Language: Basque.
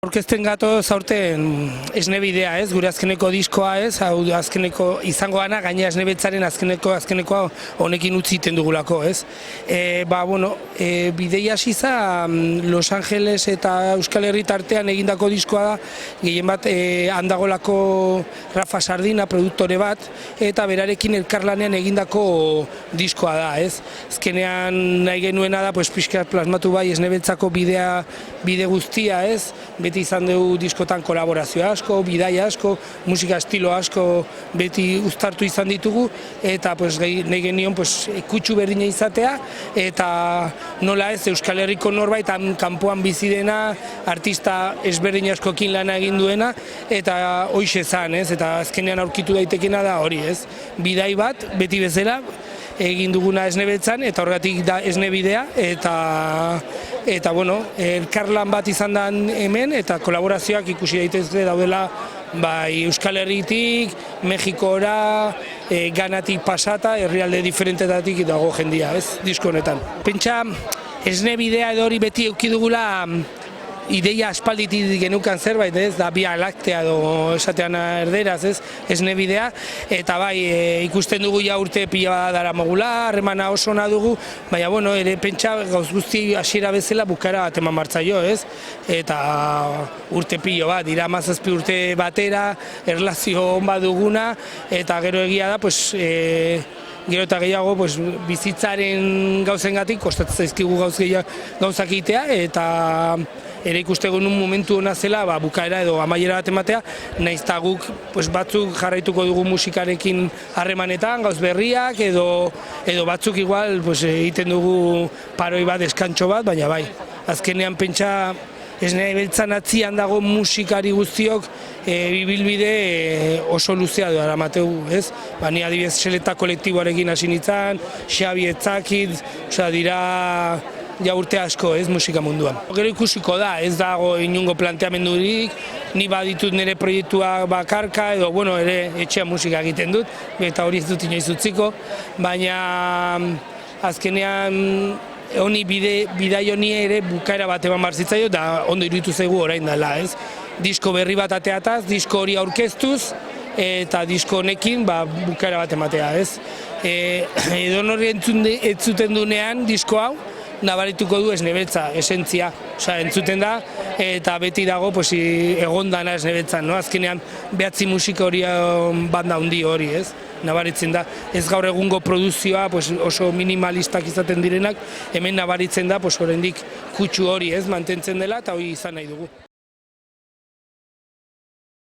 Orkesten gatoz aurten esne bidea, gure azkeneko diskoa, hau azkeneko izango gana, gaina esne beltzaren azkenekoa honekin utzi iten dugulako, Bideia hasi Los Angeles eta Euskal Herri tartean egindako diskoa da, gehien bat handagolako Rafa Sardina produktore bat, eta berarekin elkarlanean egindako diskoa da, Azkenean nahi genuena da, pixkat plasmatu bai esne beltzako bide guztia, beti izan dugu diskotan kolaborazio asko, bidaia asko, musika estilo asko beti uztartu izan ditugu, eta nahi genion kutsu berdina izatea, eta nola Euskal Herriko norbait kanpoan bizi dena, artista ezberdin askokin lana egin duena, eta hoixe zan, eta azkenean aurkitu daitekena da hori, bidai bat, beti bezala, egin duguna esne beltzan, eta horregatik da esne bidea, eta elkarlan bat izan da hemen, eta kolaborazioak ikusi daitezke daudela Euskal Herritik, Mexikora, Ganatik pasata, herrialde diferentetatik dago jendia, disko honetan. Pentsa, esne bidea edo hori beti eduki dugula ideia aspalditik genukan zerbait, da Via Láctea edo esatean erderaz, esne bidea, eta ikusten dugu ja urte pila daramogula, harremana oso ona dugu, baina ere pentsa gauz guzti hasiera bezala bukaera bat eman martzaio, eta urte pilo bat, dira 17 urte batera, erlazio on bat duguna, eta gero egia da, gero eta gehiago bizitzaren gauzengatik kostatzen zaizkigu gauzak egitea, eta ere ikuste genuen momentu hona zela bukaera edo amaiera bat ematea, nahiz eta guk batzuk jarraituko dugu musikarekin harremanetan, gauz berriak, edo batzuk igual egiten dugu paroi bat, eskantxo bat, baina azkenean pentsa esne beltzan atzian dago musikari guztiok bibilbide oso luzea dara mateu, Ni adibidez Seleta kolektiboarekin hasi nintzen, Xabi Etzakit, dira ja urte asko musika munduan. Gero ikusiko da, ez dago inungo planteamendurik, ni baditut nire proiektua bakarka, edo ere etxean musika egiten dut, eta hori ez dut inoiz utziko, baina azkenean bidai honi ere bukaera bat eman barzitzaio, da ondo iruditu zaigu orain dela, Disko berri bat ateataz, disko hori aurkeztuz, eta disko honekin bukaera bat ematea, Edo hori entzuten dunean disko hau, nabarituko du esne beltza, esentzia, entzuten da, eta beti dago egon dana esne beltzan, azkenean 9 musika hori banda handi hori, nabaritzen da. Ez gaur egungo produzioa oso minimalistak izaten direnak, hemen nabaritzen da oraindik kutsu hori mantentzen dela, eta hori izan nahi dugu.